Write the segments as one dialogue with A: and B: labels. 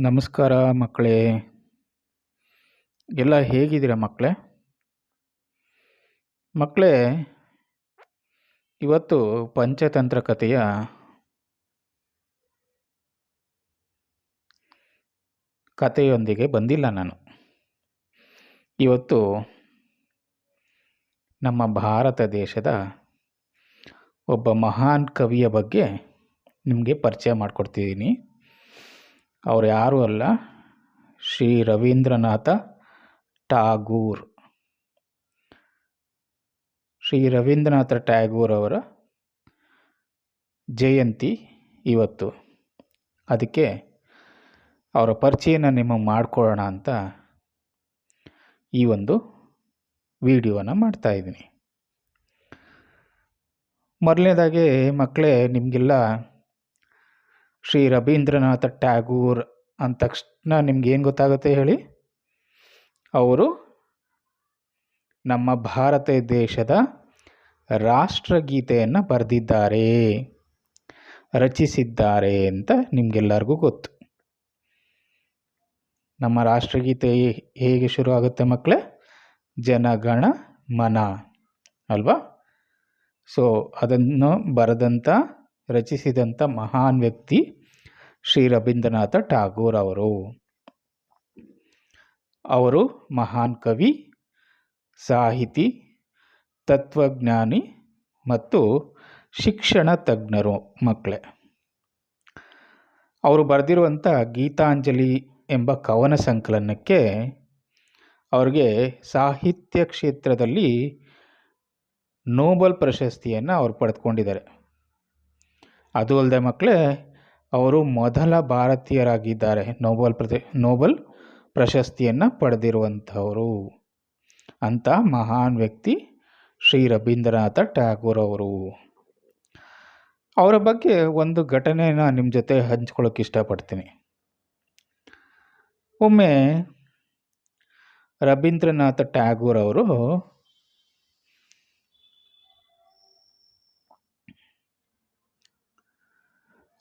A: ನಮಸ್ಕಾರ ಮಕ್ಕಳೇ. ಎಲ್ಲ ಹೇಗಿದ್ದೀರಾ ಮಕ್ಕಳೇ? ಮಕ್ಕಳೇ, ಇವತ್ತು ಪಂಚತಂತ್ರ ಕಥೆಯ ಕಥೆಯೊಂದಿಗೆ ಬಂದಿಲ್ಲ ನಾನು. ಇವತ್ತು ನಮ್ಮ ಭಾರತ ದೇಶದ ಒಬ್ಬ ಮಹಾನ್ ಕವಿಯ ಬಗ್ಗೆ ನಿಮಗೆ ಪರಿಚಯ ಮಾಡಿಕೊಡ್ತಿದ್ದೀನಿ. ಅವರು ಯಾರೂ ಅಲ್ಲ, ಶ್ರೀ ರವೀಂದ್ರನಾಥ ಟಾಗೂರ್. ಶ್ರೀ ರವೀಂದ್ರನಾಥ ಟ್ಯಾಗೂರ್ ಅವರ ಜಯಂತಿ ಇವತ್ತು. ಅದಕ್ಕೆ ಅವರ ಪರಿಚಯನ ನಿಮಗೆ ಮಾಡಿಕೊಳ್ಳೋಣ ಅಂತ ಈ ಒಂದು ವಿಡಿಯೋನ ಮಾಡ್ತಾಯಿದ್ದೀನಿ. ಮೊದಲನೇದಾಗಿ ಮಕ್ಕಳೇ, ನಿಮಗೆಲ್ಲ ಶ್ರೀ ರವೀಂದ್ರನಾಥ ಟ್ಯಾಗೂರ್ ಅಂದ ತಕ್ಷಣ ನಿಮ್ಗೇನು ಗೊತ್ತಾಗುತ್ತೆ ಹೇಳಿ? ಅವರು ನಮ್ಮ ಭಾರತ ದೇಶದ ರಾಷ್ಟ್ರಗೀತೆಯನ್ನು ಬರೆದಿದ್ದಾರೆ, ರಚಿಸಿದ್ದಾರೆ ಅಂತ ನಿಮಗೆಲ್ಲರಿಗೂ ಗೊತ್ತು. ನಮ್ಮ ರಾಷ್ಟ್ರಗೀತೆ ಹೇಗೆ ಶುರು ಆಗುತ್ತೆ ಮಕ್ಕಳೇ? ಜನಗಣ ಮನ ಅಲ್ವಾ? ಸೊ ಅದನ್ನು ಬರೆದಂಥ ರಚಿಸಿದಂಥ ಮಹಾನ್ ವ್ಯಕ್ತಿ ಶ್ರೀ ರವೀಂದ್ರನಾಥ ಟಾಗೂರ್ ಅವರು ಮಹಾನ್ ಕವಿ, ಸಾಹಿತಿ, ತತ್ವಜ್ಞಾನಿ ಮತ್ತು ಶಿಕ್ಷಣ ತಜ್ಞರು ಮಕ್ಕಳೇ. ಅವರು ಬರೆದಿರುವಂಥ ಗೀತಾಂಜಲಿ ಎಂಬ ಕವನ ಸಂಕಲನಕ್ಕೆ ಅವ್ರಿಗೆ ಸಾಹಿತ್ಯ ಕ್ಷೇತ್ರದಲ್ಲಿ ನೋಬೆಲ್ ಪ್ರಶಸ್ತಿಯನ್ನು ಅವರು ಪಡೆದುಕೊಂಡಿದ್ದಾರೆ. ಅದು ಅಲ್ಲದೆ ಮಕ್ಕಳೇ, ಅವರು ಮೊದಲ ಭಾರತೀಯರಾಗಿದ್ದಾರೆ ನೋಬೆಲ್ ಪ್ರಶಸ್ತಿಯನ್ನು ಪಡೆದಿರುವಂಥವರು. ಅಂಥ ಮಹಾನ್ ವ್ಯಕ್ತಿ ಶ್ರೀ ರವೀಂದ್ರನಾಥ ಟ್ಯಾಗೂರ್ ಅವರು. ಅವರ ಬಗ್ಗೆ ಒಂದು ಘಟನೆನ ನಿಮ್ಮ ಜೊತೆ ಹಂಚ್ಕೊಳ್ಳೋಕೆ ಇಷ್ಟಪಡ್ತೀನಿ. ಒಮ್ಮೆ ರವೀಂದ್ರನಾಥ ಟ್ಯಾಗೂರ್ ಅವರು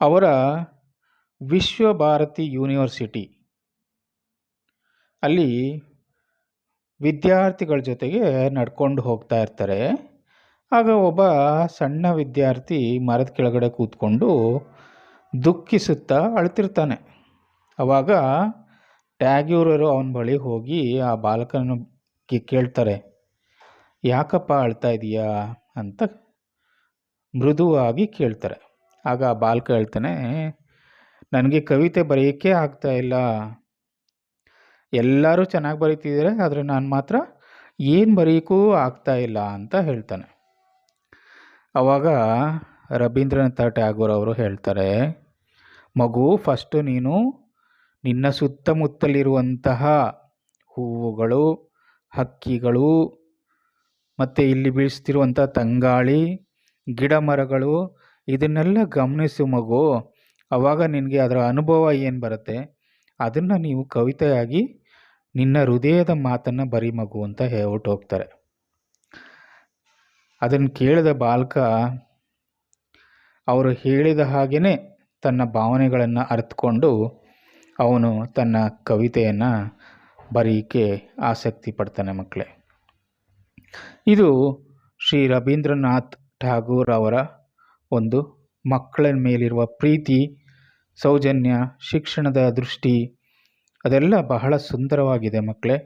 A: ಅವರ ವಿಶ್ವಭಾರತಿ ಯೂನಿವರ್ಸಿಟಿ ಅಲ್ಲಿ ವಿದ್ಯಾರ್ಥಿಗಳ ಜೊತೆಗೆ ನಡ್ಕೊಂಡು ಹೋಗ್ತಾ ಇರ್ತಾರೆ. ಆಗ ಒಬ್ಬ ಸಣ್ಣ ವಿದ್ಯಾರ್ಥಿ ಮರದ ಕೆಳಗಡೆ ಕೂತ್ಕೊಂಡು ದುಃಖಿಸುತ್ತಾ ಅಳ್ತಿರ್ತಾನೆ. ಆವಾಗ ಟ್ಯಾಗೂರರು ಅವನ ಬಳಿ ಹೋಗಿ ಆ ಬಾಲಕನ ಕೇಳ್ತಾರೆ, ಯಾಕಪ್ಪ ಅಳ್ತಾ ಇದೀಯಾ ಅಂತ ಮೃದುವಾಗಿ ಕೇಳ್ತಾರೆ. ಆಗ ಆ ಬಾಲಕ ಹೇಳ್ತಾನೆ, ನನಗೆ ಕವಿತೆ ಬರೆಯೋಕ್ಕೆ ಆಗ್ತಾ ಇಲ್ಲ, ಎಲ್ಲರೂ ಚೆನ್ನಾಗಿ ಬರೀತಿದ್ದಾರೆ, ಆದರೆ ನಾನು ಮಾತ್ರ ಏನು ಬರೆಯೋಕ್ಕೂ ಆಗ್ತಾ ಇಲ್ಲ ಅಂತ ಹೇಳ್ತಾನೆ. ಆವಾಗ ರವೀಂದ್ರನಾಥ ಟ್ಯಾಗೂರ್ ಅವರು ಹೇಳ್ತಾರೆ, ಮಗು, ಫಸ್ಟು ನೀನು ನಿನ್ನ ಸುತ್ತಮುತ್ತಲಿರುವಂತಹ ಹೂವುಗಳು, ಹಕ್ಕಿಗಳು, ಮತ್ತು ಇಲ್ಲಿ ಬೀಳಿಸ್ತಿರುವಂಥ ತಂಗಾಳಿ, ಗಿಡ ಮರಗಳು, ಇದನ್ನೆಲ್ಲ ಗಮನಿಸು ಮಗು. ಆವಾಗ ನಿನಗೆ ಅದರ ಅನುಭವ ಏನು ಬರುತ್ತೆ ಅದನ್ನು ನೀವು ಕವಿತೆಯಾಗಿ ನಿನ್ನ ಹೃದಯದ ಮಾತನ್ನು ಬರಿ ಮಗು ಅಂತ ಹೇಳ್ಬಿಟ್ಟು ಹೋಗ್ತಾರೆ. ಅದನ್ನು ಕೇಳಿದ ಬಾಲಕ ಅವರು ಹೇಳಿದ ಹಾಗೆಯೇ ತನ್ನ ಭಾವನೆಗಳನ್ನು ಅರ್ಥಕೊಂಡು ಅವನು ತನ್ನ ಕವಿತೆಯನ್ನು ಬರೆಯೋಕ್ಕೆ ಆಸಕ್ತಿ ಪಡ್ತಾನೆ ಮಕ್ಕಳೇ. ಇದು ಶ್ರೀ ರವೀಂದ್ರನಾಥ್ ಟಾಗೂರ್ ಅವರ ಒಂದು ಮಕ್ಕಳ ಮೇಲಿರುವ ಪ್ರೀತಿ, ಸೌಜನ್ಯ, ಶಿಕ್ಷಣದ ದೃಷ್ಟಿ, ಅದೆಲ್ಲ ಬಹಳ ಸುಂದರವಾಗಿದೆ ಮಕ್ಕಳೇ.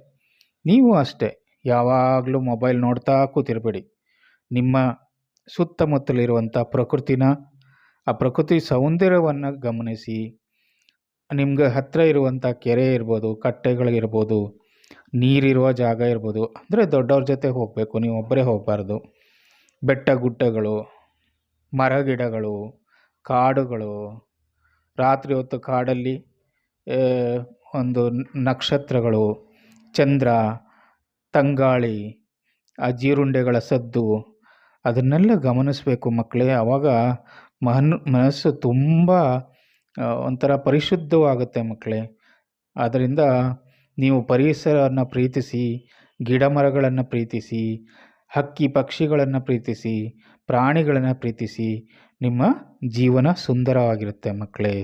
A: ನೀವು ಅಷ್ಟೇ, ಯಾವಾಗಲೂ ಮೊಬೈಲ್ ನೋಡ್ತಾ ಕೂತಿರಬೇಡಿ. ನಿಮ್ಮ ಸುತ್ತಮುತ್ತಲಿರುವಂಥ ಪ್ರಕೃತಿನ, ಆ ಪ್ರಕೃತಿ ಸೌಂದರ್ಯವನ್ನು ಗಮನಿಸಿ. ನಿಮ್ಗೆ ಹತ್ತಿರ ಇರುವಂಥ ಕೆರೆ ಇರ್ಬೋದು, ಕಟ್ಟೆಗಳಿರ್ಬೋದು, ನೀರಿರುವ ಜಾಗ ಇರ್ಬೋದು, ಅಂದರೆ ದೊಡ್ಡವ್ರ ಜೊತೆ ಹೋಗಬೇಕು, ನೀವು ಒಬ್ಬರೇ ಹೋಗಬಾರ್ದು. ಬೆಟ್ಟ ಗುಡ್ಡಗಳು, ಮರಗಿಡಗಳು, ಕಾಡುಗಳು, ರಾತ್ರಿ ಹೊತ್ತು ಕಾಡಲ್ಲಿ ಒಂದು ನಕ್ಷತ್ರಗಳು, ಚಂದ್ರ, ತಂಗಾಳಿ, ಆ ಜೀರುಂಡೆಗಳ ಸದ್ದು, ಅದನ್ನೆಲ್ಲ ಗಮನಿಸಬೇಕು ಮಕ್ಕಳೇ. ಆವಾಗ ಮನಸ್ಸು ತುಂಬ ಒಂಥರ ಪರಿಶುದ್ಧವಾಗುತ್ತೆ ಮಕ್ಕಳೇ. ಆದ್ದರಿಂದ ನೀವು ಪರಿಸರವನ್ನು ಪ್ರೀತಿಸಿ, ಗಿಡ ಮರಗಳನ್ನು ಪ್ರೀತಿಸಿ, ಹಕ್ಕಿ ಪಕ್ಷಿಗಳನ್ನು ಪ್ರೀತಿಸಿ, ಪ್ರಾಣಿಗಳನ್ನು ಪ್ರೀತಿಸಿ. ನಿಮ್ಮ ಜೀವನ ಸುಂದರವಾಗಿರುತ್ತೆ ಮಕ್ಕಳೇ.